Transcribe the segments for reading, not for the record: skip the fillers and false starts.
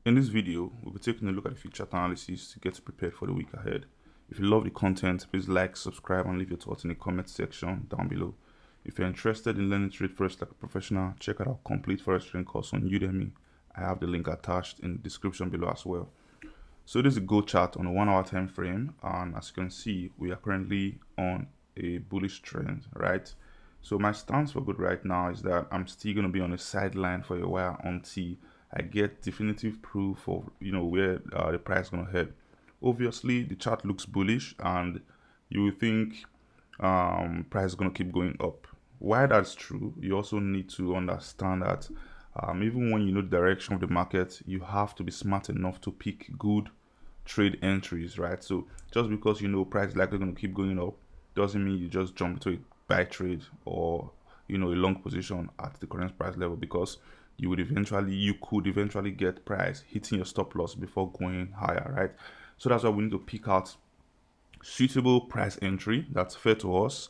In this video, we'll be taking a look at the future analysis to get prepared for the week ahead. If you love the content, please like, subscribe, and leave your thoughts in the comment section down below. If you're interested in learning to trade Forex like a professional, check out our complete Forex trading course on Udemy. I have the link attached in the description below as well. So this is a gold chart on a 1 hour time frame, and as you can see, we are currently on a bullish trend, right? So my stance for good right now is that I'm still going to be on a sideline for a while until I get definitive proof of where the price is going to head. Obviously, the chart looks bullish, and you will think price is going to keep going up. Why that's true, you also need to understand that even when you know the direction of the market, you have to be smart enough to pick good trade entries, right? So just because you know price is likely going to keep going up doesn't mean you just jump into a buy trade or a long position at the current price level, because you could eventually get price hitting your stop loss before going higher, right? So that's why we need to pick out suitable price entry that's fair to us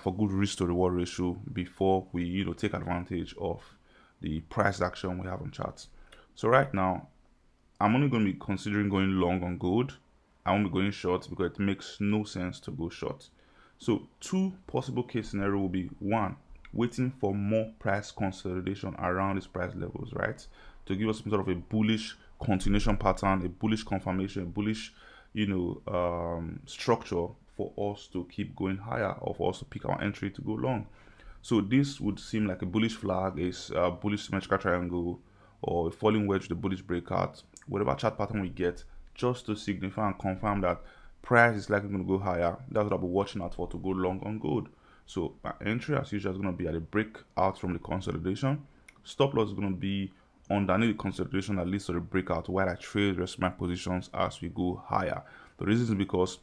for good risk to reward ratio before we take advantage of the price action we have on charts. So right now, I'm only going to be considering going long on gold. I won't be going short because it makes no sense to go short. So two possible case scenario will be: one, waiting for more price consolidation around these price levels, right, to give us some sort of a bullish continuation pattern, a bullish confirmation, a bullish structure for us to keep going higher, or for us to pick our entry to go long. So this would seem like a bullish flag, a bullish symmetrical triangle, or a falling wedge, the bullish breakout, whatever chart pattern we get, just to signify and confirm that price is likely going to go higher. That's what I'll be watching out for to go long on gold. So my entry as usual is going to be at a breakout from the consolidation. Stop loss is going to be underneath the consolidation that leads to the breakout, while I trade rest of my positions as we go higher. The reason is because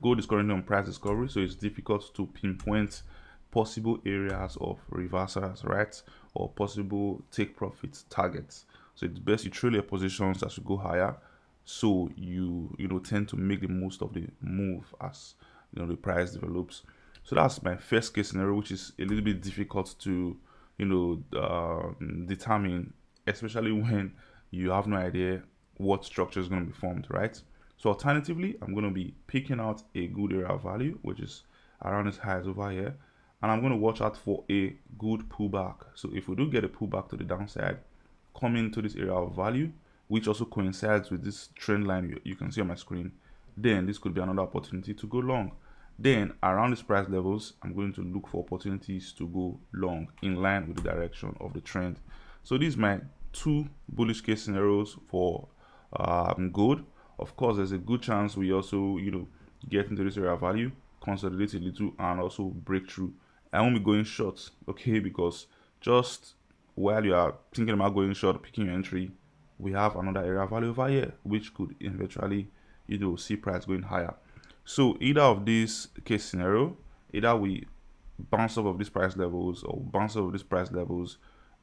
gold is currently on price discovery, so it's difficult to pinpoint possible areas of reversals, right, or possible take profit targets. So it's best you trade your positions as you go higher, so you tend to make the most of the move as the price develops. So that's my first case scenario, which is a little bit difficult to determine, especially when you have no idea what structure is going to be formed, right? So alternatively, I'm going to be picking out a good area of value, which is around this highs over here, and I'm going to watch out for a good pullback. So if we do get a pullback to the downside, come into this area of value, which also coincides with this trend line you can see on my screen, then this could be another opportunity to go long. Then around these price levels, I'm going to look for opportunities to go long in line with the direction of the trend. So these are my two bullish case scenarios for gold. Of course, there's a good chance we also get into this area of value, consolidate a little, and also break through. I won't be going short, okay, because just while you are thinking about going short, picking your entry, we have another area of value over here, which could eventually see price going higher. So either of these case scenario, either we bounce off of these price levels or bounce off of these price levels,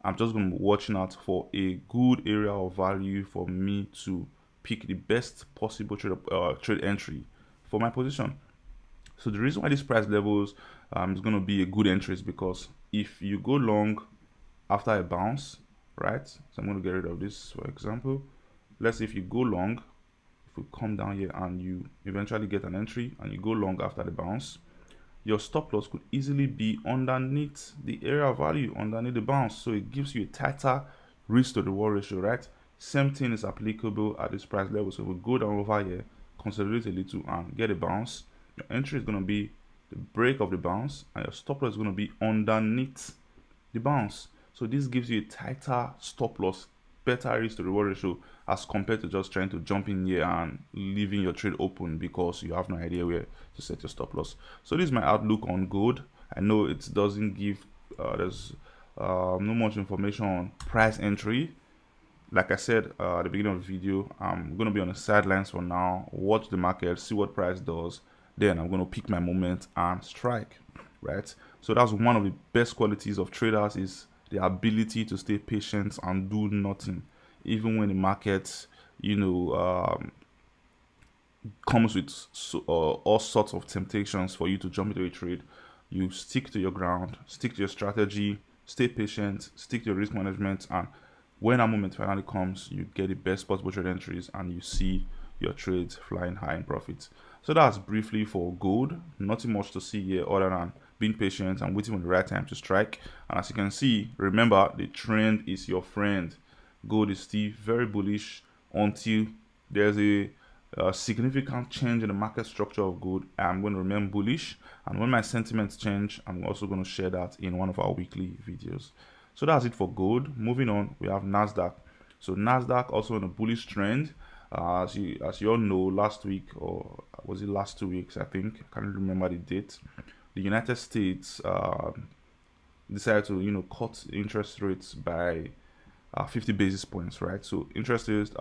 I'm just going to be watching out for a good area of value for me to pick the best possible trade entry for my position. So the reason why these price levels is going to be a good entry is because if you go long after a bounce, right? So I'm going to get rid of this, for example. Let's say if you go long, if we come down here and you eventually get an entry and you go long after the bounce, your stop loss could easily be underneath the area of value, underneath the bounce. So it gives you a tighter risk to reward ratio, right? Same thing is applicable at this price level. So if we go down over here, consolidate a little and get a bounce, your entry is going to be the break of the bounce, and your stop loss is going to be underneath the bounce. So this gives you a tighter stop loss, better risk to reward ratio, as compared to just trying to jump in here and leaving your trade open because you have no idea where to set your stop loss. So this is my outlook on gold. I know it doesn't give there's no much information on price entry. Like I said at the beginning of the video, I'm going to be on the sidelines for now, watch the market, see what price does, then I'm going to pick my moment and strike, right? So that's one of the best qualities of traders, is the ability to stay patient and do nothing, even when the market comes with all sorts of temptations for you to jump into a trade. You stick to your ground, stick to your strategy, stay patient, stick to your risk management, and when that moment finally comes, you get the best possible trade entries and you see your trades flying high in profits. So that's briefly for gold. Nothing much to see here other than being patient and waiting for the right time to strike. And as you can see, remember, the trend is your friend. Gold is still very bullish until there's a significant change in the market structure of gold. I'm going to remain bullish, and when my sentiments change, I'm also going to share that in one of our weekly videos. So that's it for gold. Moving on, we have Nasdaq. So Nasdaq also in a bullish trend. As you all know, last week, or was it last 2 weeks, I think, I can't remember the date, the United States decided to cut interest rates by 50 basis points, right? So interest rates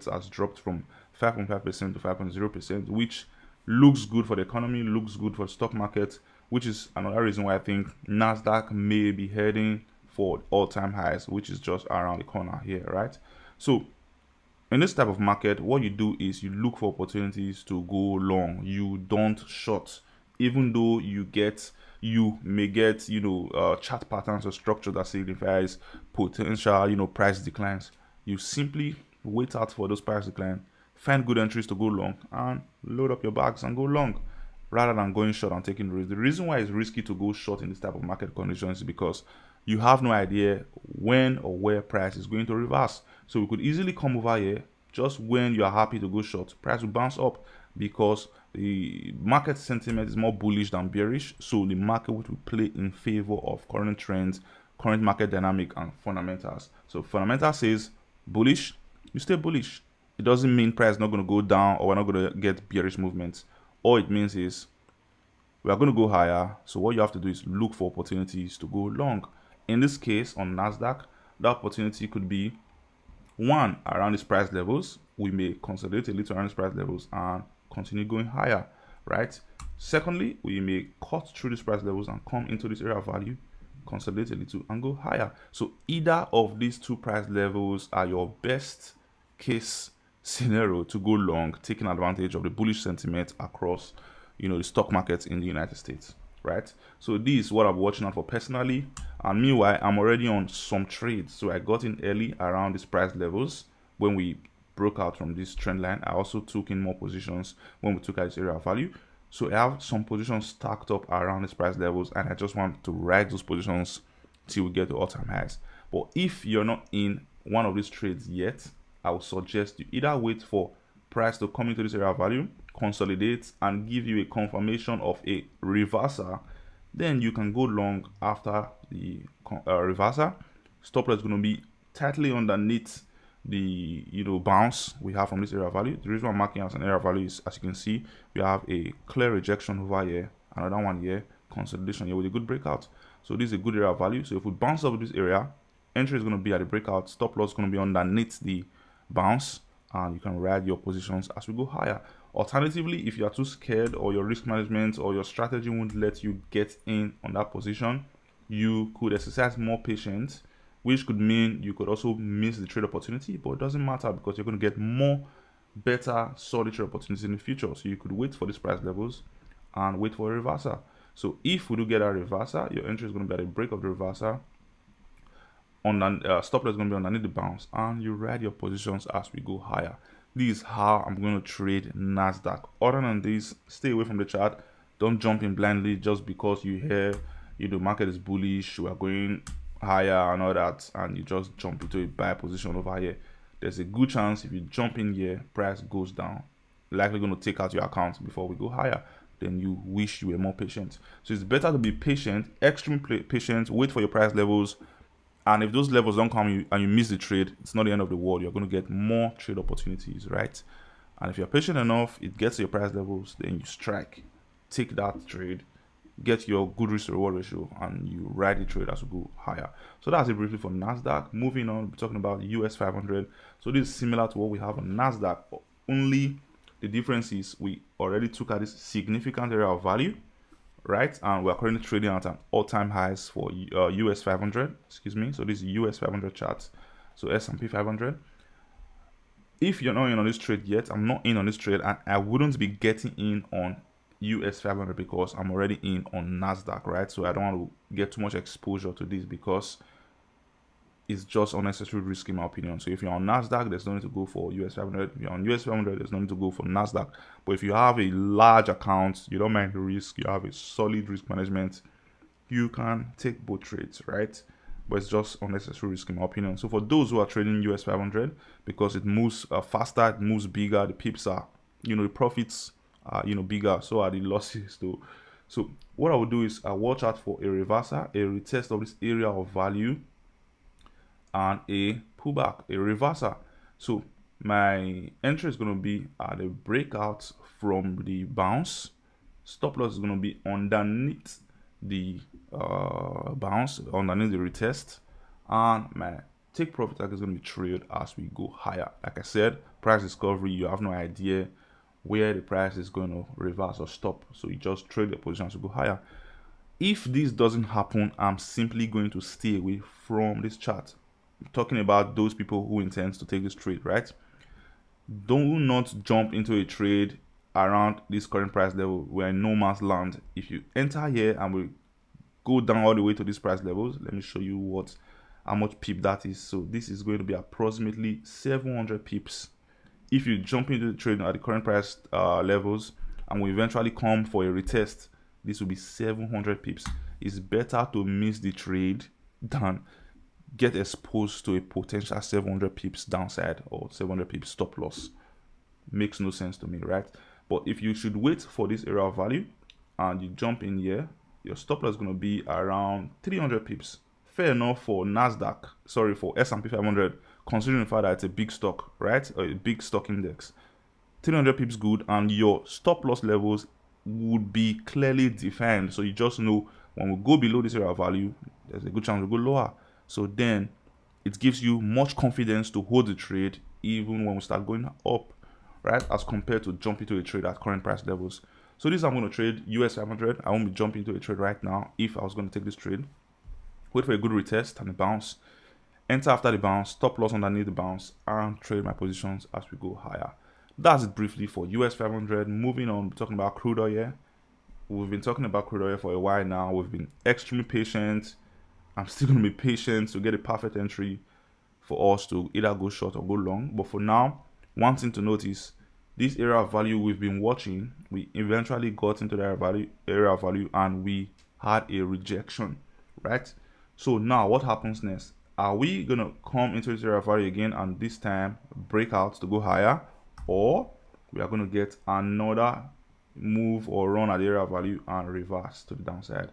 has dropped from 5.5% to 5.0%, which looks good for the economy, looks good for the stock market, which is another reason why I think Nasdaq may be heading for all-time highs, which is just around the corner here, right? So in this type of market, what you do is you look for opportunities to go long. You don't short, even though you may get chart patterns or structure that signifies potential price declines. You simply wait out for those price declines, find good entries to go long, and load up your bags and go long, rather than going short and taking risk. The reason why it's risky to go short in this type of market conditions is because you have no idea when or where price is going to reverse. So we could easily come over here just when you are happy to go short. Price will bounce up because the market sentiment is more bullish than bearish. So the market will play in favor of current trends, current market dynamic, and fundamentals. So fundamental says bullish, you stay bullish. It doesn't mean price is not going to go down or we're not going to get bearish movements. All it means is we are going to go higher. So what you have to do is look for opportunities to go long. In this case, on Nasdaq, the opportunity could be one, around these price levels. We may consolidate a little around these price levels and continue going higher, right? Secondly, we may cut through these price levels and come into this area of value, consolidate a little and go higher. So either of these two price levels are your best case scenario to go long, taking advantage of the bullish sentiment across the stock markets in the United States, right? So this is what I'm watching out for personally, and meanwhile I'm already on some trades. So I got in early around these price levels when we broke out from this trend line. I also took in more positions when we took out this area of value. So I have some positions stacked up around these price levels, and I just want to ride those positions till we get to all-time highs. But if you're not in one of these trades yet, I would suggest you either wait for price to come into this area of value, consolidate, and give you a confirmation of a reversal. Then you can go long after the reversal. Stop loss is going to be tightly underneath the bounce we have from this area of value. The reason I'm marking as an area of value is, as you can see, we have a clear rejection over here, another one here, consolidation here with a good breakout. So this is a good area of value. So if we bounce up this area, entry is going to be at the breakout, stop loss is going to be underneath the bounce, and you can ride your positions as we go higher. Alternatively, if you are too scared or your risk management or your strategy won't let you get in on that position, you could exercise more patience, which could mean you could also miss the trade opportunity, but it doesn't matter because you're going to get more better solid trade opportunities in the future. So you could wait for these price levels and wait for a reversal. So if we do get a reversal, your entry is going to be at a break of the reversal. Stop loss is going to be underneath the bounce, and you ride your positions as we go higher. This is how I'm going to trade Nasdaq. Other than this, stay away from the chart. Don't jump in blindly just because you hear the market is bullish, we are going higher and all that, and you just jump into a buy position over here. There's a good chance if you jump in here, price goes down, likely going to take out your account before we go higher. Then you wish you were more patient. So it's better to be patient, extremely patient, wait for your price levels. And if those levels don't come and you miss the trade, it's not the end of the world. You're going to get more trade opportunities, right? And if you're patient enough, it gets to your price levels, then you strike, take that trade, get your good risk to reward ratio, and you ride the trade as we go higher. So that's it briefly for Nasdaq. Moving on, we're talking about US500. So this is similar to what we have on Nasdaq, only the difference is we already took out this significant area of value, right? And we're currently trading at an all-time highs for US500, excuse me. So this is US500 chart, so S&P 500. If you're not in on this trade yet, I'm not in on this trade, and I wouldn't be getting in on US500 because I'm already in on Nasdaq, right? So I don't want to get too much exposure to this because is just unnecessary risk in my opinion. So if you're on Nasdaq, there's no need to go for US500. If you're on US500, there's no need to go for Nasdaq. But if you have a large account, you don't mind the risk, you have a solid risk management, you can take both trades, right? But it's just unnecessary risk in my opinion. So for those who are trading US500, because it moves faster, it moves bigger, the pips are, the profits are, bigger, so are the losses too. So what I would do is I watch out for a reversal, a retest of this area of value, and a pullback, a reversal. So my entry is going to be at a breakout from the bounce. Stop loss is going to be underneath the bounce, underneath the retest, and my take profit target is going to be trailed as we go higher. Like I said, price discovery, you have no idea where the price is going to reverse or stop, so you just trade the position as you go higher. If this doesn't happen, I'm simply going to stay away from this chart. I'm talking about those people who intend to take this trade, right? Do not jump into a trade around this current price level. We're in no man's land. If you enter here and we go down all the way to these price levels, let me show you how much pip that is. So this is going to be approximately 700 pips. If you jump into the trade at the current price levels and we eventually come for a retest, this will be 700 pips. It's better to miss the trade than get exposed to a potential 700 pips downside or 700 pips stop loss. Makes no sense to me, right? But if you should wait for this area of value and you jump in here, your stop loss is going to be around 300 pips. Fair enough for Nasdaq, sorry, for S&P 500, considering the fact that it's a big stock, right? Or a big stock index. 300 pips good, and your stop loss levels would be clearly defined. So you just know when we go below this area of value, there's a good chance we'll go lower. So then it gives you much confidence to hold the trade even when we start going up, right? As compared to jumping to a trade at current price levels. So this I'm going to trade US500. I won't be jumping into a trade right now if I was going to take this trade. Wait for a good retest and a bounce. Enter after the bounce, stop loss underneath the bounce, and trade my positions as we go higher. That's it briefly for US500. Moving on, we're talking about crude oil here. We've been talking about crude oil for a while now. We've been extremely patient. I'm still going to be patient to get a perfect entry for us to either go short or go long. But for now, one thing to notice, this area of value we've been watching, we eventually got into the area of value and we had a rejection, right? So now what happens next? Are we going to come into this area of value again and this time break out to go higher? Or we are going to get another move or run at the area of value and reverse to the downside?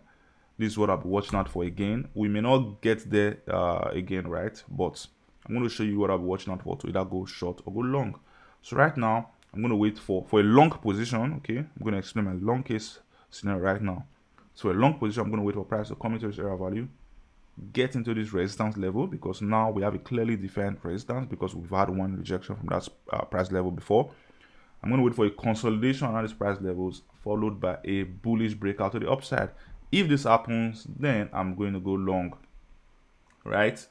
This is what I'll be watching out for again. We may not get there again, right? But I'm going to show you what I'll be watching out for to either go short or go long. So right now, I'm going to wait for a long position, okay? I'm going to explain my long case scenario right now. So a long position, I'm going to wait for price to come into this area of value, get into this resistance level, because now we have a clearly defined resistance because we've had one rejection from that price level before. I'm going to wait for a consolidation around these price levels, followed by a bullish breakout to the upside. If this happens, then I'm going to go long, right?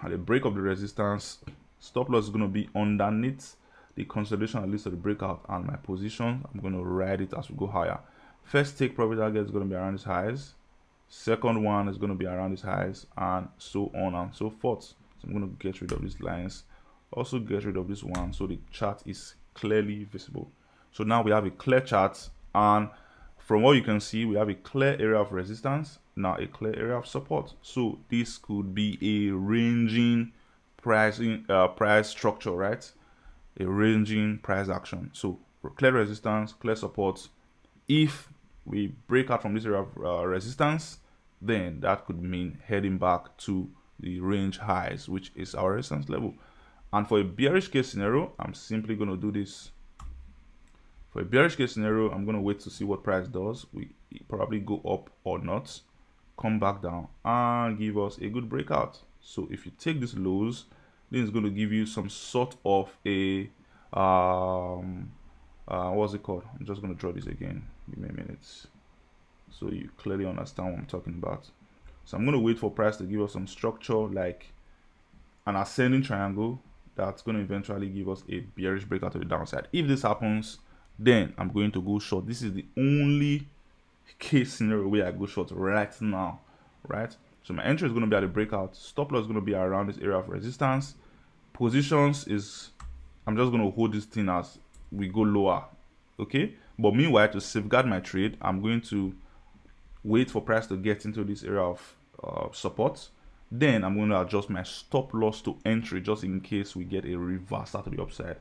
At the break of the resistance, stop loss is going to be underneath the consolidation at least of the breakout, and my position, I'm going to ride it as we go higher. First take profit target is going to be around these highs. Second one is going to be around these highs, and so on and so forth. So I'm going to get rid of these lines, also get rid of this one, so the chart is clearly visible. So now we have a clear chart, and from what you can see, we have a clear area of resistance, now a clear area of support. So this could be a ranging price structure, right? A ranging price action. So clear resistance, clear support. If we break out from this area of resistance, then that could mean heading back to the range highs, which is our resistance level. And for a bearish case scenario, I'm simply going to do this. For a bearish case scenario, I'm going to wait to see what price does. We probably go up or not, come back down and give us a good breakout. So if you take these lows, then it's going to give you some sort of a what's it called? I'm just going to draw this again. Give me a minute so you clearly understand what I'm talking about. So I'm going to wait for price to give us some structure like an ascending triangle that's going to eventually give us a bearish breakout to the downside. If this happens, then I'm going to go short. This is the only case scenario where I go short right now, right? So my entry is going to be at the breakout. Stop loss is going to be around this area of resistance. Positions is, I'm just going to hold this thing as we go lower, okay? But meanwhile, to safeguard my trade, I'm going to wait for price to get into this area of support. Then I'm going to adjust my stop loss to entry just in case we get a reversal to the upside.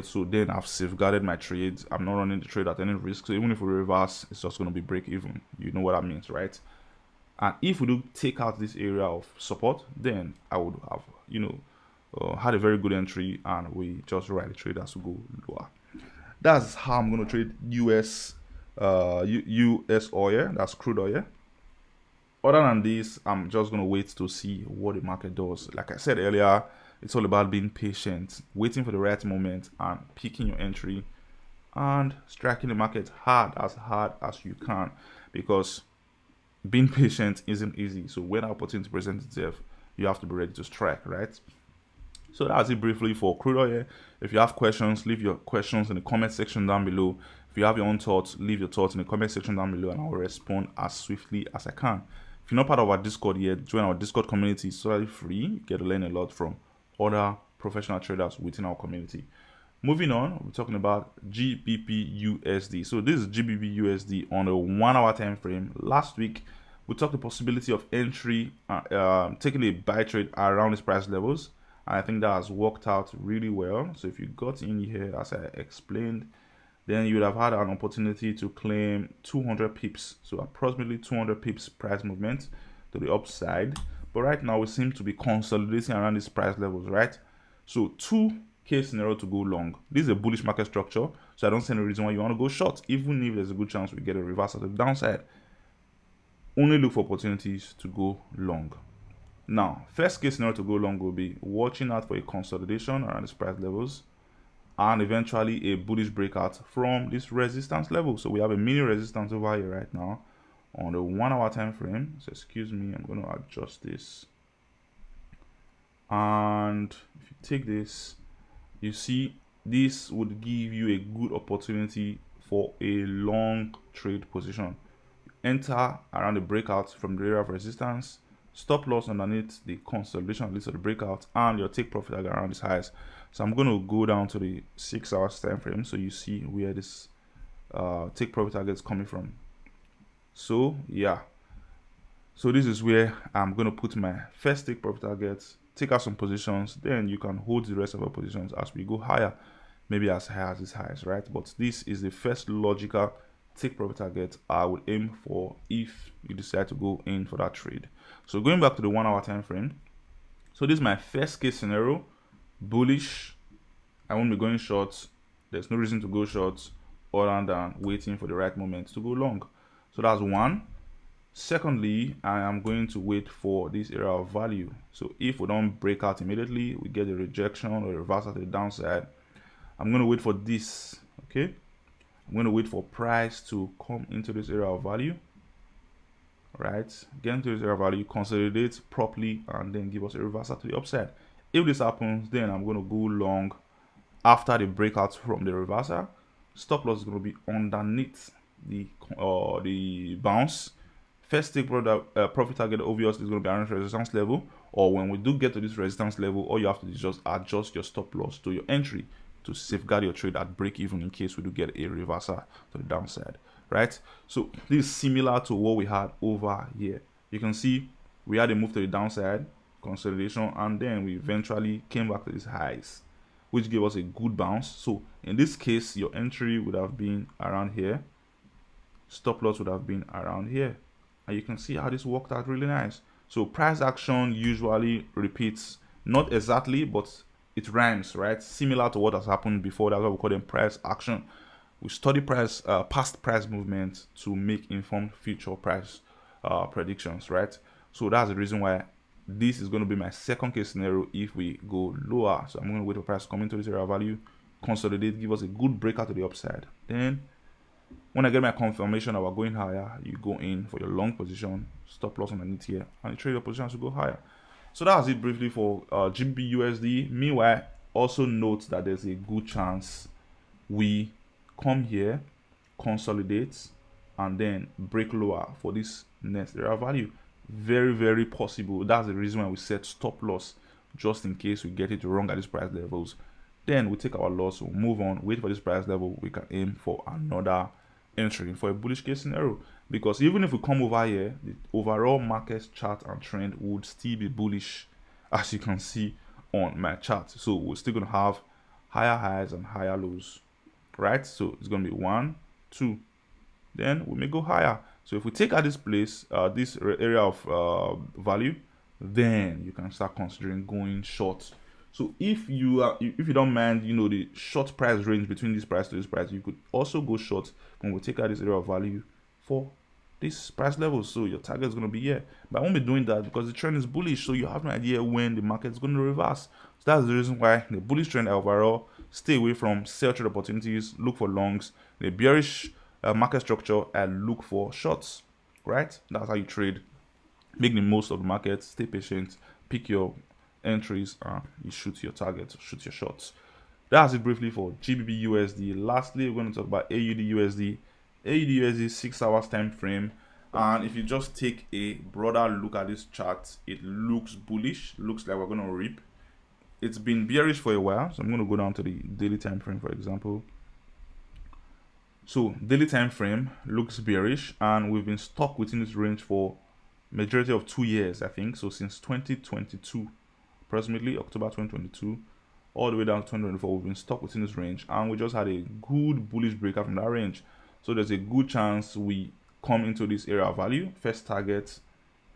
So then I've safeguarded my trades. I'm not running the trade at any risk. So even if we reverse, it's just going to be break even. You know what that means, right? And if we do take out this area of support, then I would have, had a very good entry, and we just ride the trade as we go lower. That's how I'm going to trade US oil. That's crude oil. Other than this, I'm just going to wait to see what the market does. Like I said earlier, it's all about being patient, waiting for the right moment, and picking your entry and striking the market hard as you can, because being patient isn't easy. So when opportunity presents itself, you have to be ready to strike, right? So that's it briefly for crude oil. If you have questions, leave your questions in the comment section down below. If you have your own thoughts, leave your thoughts in the comment section down below, and I will respond as swiftly as I can. If you're not part of our Discord yet, join our Discord community. It's totally free. You get to learn a lot from other professional traders within our community. Moving on, we're talking about GBP-USD. So this is GBP-USD on a 1 hour time frame. Last week, we talked the possibility of entry, taking a buy trade around these price levels. And I think that has worked out really well. So if you got in here, as I explained, then you would have had an opportunity to claim 200 pips. So approximately 200 pips price movement to the upside. But right now, we seem to be consolidating around these price levels, right? So 2K scenario to go long. This is a bullish market structure, so I don't see any reason why you want to go short, even if there's a good chance we get a reversal to the downside. Only look for opportunities to go long. Now, first case scenario to go long will be watching out for a consolidation around these price levels and eventually a bullish breakout from this resistance level. So we have a mini resistance over here right now on the 1 hour time frame. So excuse me, I'm going to adjust this. And if you take this, you see this would give you a good opportunity for a long trade position. Enter around the breakout from the area of resistance, stop loss underneath the consolidation list of the breakout, and your take profit target around these highs. So I'm going to go down to the 6 hours time frame so you see where this take profit target is coming from. So yeah, so this is where I'm going to put my first take profit target, take out some positions, then you can hold the rest of our positions as we go higher, maybe as high as these highs, right? But this is the first logical take profit target I would aim for if you decide to go in for that trade. So going back to the 1 hour time frame, so this is my first case scenario, bullish. I won't be going short. There's no reason to go short other than waiting for the right moment to go long. So that's one. Secondly, I am going to wait for this area of value. So if we don't break out immediately, we get a rejection or a reversal to the downside, I'm going to wait for this, okay? I'm going to wait for price to come into this area of value, right? Get into this area of value, consolidate properly, and then give us a reversal to the upside. If this happens, then I'm going to go long after the breakout from the reversal. Stop loss is going to be underneath the bounce. First take profit target obviously is going to be around resistance level, or when we do get to this resistance level, all you have to do is just adjust your stop loss to your entry to safeguard your trade at break even in case we do get a reversal to the downside, right? So this is similar to what we had over here. You can see we had a move to the downside, consolidation, and then we eventually came back to these highs, which gave us a good bounce. So in this case, your entry would have been around here, stop loss would have been around here, and you can see how this worked out really nice. So price action usually repeats, not exactly, but it rhymes, right? Similar to what has happened before. That's why we call them price action. We study past price movement to make informed future price predictions, right? So that's the reason why this is going to be my second case scenario if we go lower. So I'm going to wait for price to come into this area of value, consolidate, give us a good breakout to the upside. Then when I get my confirmation that we're going higher, you go in for your long position, stop loss underneath here, and you trade your position to go higher. So that's it briefly for GBP-USD. Meanwhile, also note that there's a good chance we come here, consolidate, and then break lower for this next area of value. very, very possible. That's the reason why we set stop loss, just in case we get it wrong at these price levels. Then we take our loss, we'll move on, wait for this price level, we can aim for another entry for a bullish case scenario. Because even if we come over here, the overall market chart and trend would still be bullish, as you can see on my chart. So we're still going to have higher highs and higher lows, right? So it's going to be 1, 2, then we may go higher. So if we take out this place, this area of value, then you can start considering going short. So if you don't mind, the short price range between this price to this price, you could also go short when we take out this area of value for this price level. So your target is going to be here, but I won't be doing that because the trend is bullish, so you have no idea when the market is going to reverse. So that's the reason why the bullish trend overall, stay away from sell trade opportunities, look for longs. The bearish market structure, and look for shorts, right? That's how you trade. Make the most of the market, stay patient, pick your entries, and you shoot your targets, shoot your shots. That's it briefly for GBP-USD. Lastly, we're going to talk about AUD-USD. AUD-USD 6 hours time frame, and if you just take a broader look at this chart, it looks bullish, looks like we're going to rip. It's been bearish for a while, so I'm going to go down to the daily time frame, for example. So daily time frame looks bearish, and we've been stuck within this range for majority of 2 years, I think. So since 2022, approximately October 2022, all the way down to 2024, we've been stuck within this range, and we just had a good bullish breakout from that range. So there's a good chance we come into this area of value. First target,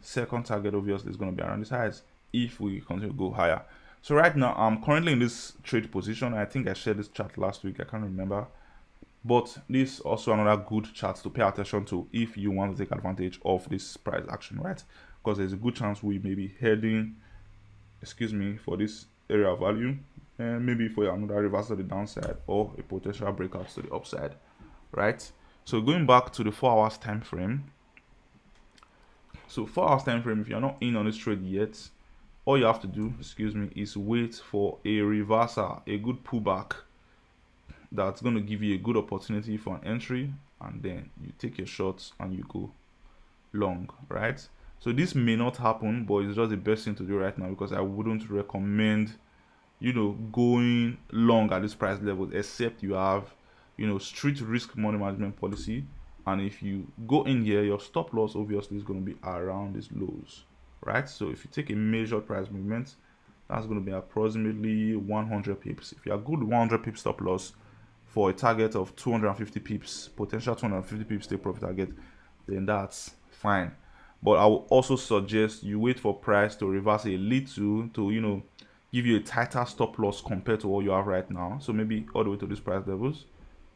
second target obviously is going to be around this highs if we continue to go higher. So right now I'm currently in this trade position. I think I shared this chart last week, I can't remember. But this is also another good chart to pay attention to if you want to take advantage of this price action, right? Because there's a good chance we may be heading, for this area of value, and maybe for another reversal to the downside or a potential breakout to the upside, right? So going back to the 4 hours time frame. So 4 hours time frame, if you're not in on this trade yet, all you have to do, is wait for a reversal, a good pullback that's going to give you a good opportunity for an entry, and then you take your shots and you go long, right? So this may not happen, but it's just the best thing to do right now, because I wouldn't recommend going long at this price level except you have strict risk money management policy. And if you go in here, your stop loss obviously is going to be around these lows, right? So if you take a measured price movement, that's going to be approximately 100 pips. If you are good 100 pips stop loss for a target of 250 pips, potential 250 pips take profit target, then that's fine. But I will also suggest you wait for price to reverse a little to give you a tighter stop loss compared to what you have right now. So maybe all the way to these price levels.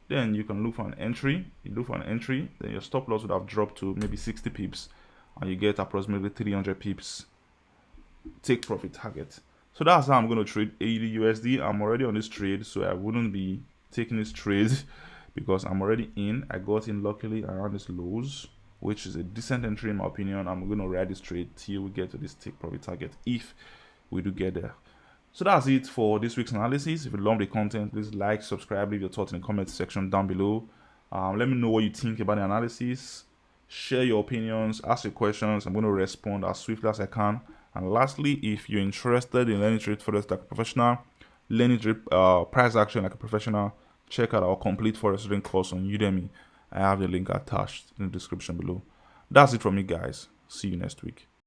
Then you can look for an entry. You look for an entry, then your stop loss would have dropped to maybe 60 pips, and you get approximately 300 pips take profit target. So that's how I'm going to trade AUD-USD. I'm already on this trade, so I wouldn't be taking this trade because I'm already in. I got in luckily around these lows, which is a decent entry in my opinion. I'm going to ride this trade till we get to this take profit target, if we do get there. So that's it for this week's analysis. If you love the content, please like, subscribe, leave your thoughts in the comment section down below. Let me know what you think about the analysis. Share your opinions, ask your questions. I'm going to respond as swiftly as I can. And lastly, if you're interested in learning trade forex like a professional, learning trade price action like a professional, check out our complete forex trading course on Udemy. I have the link attached in the description below. That's it from me, guys. See you next week.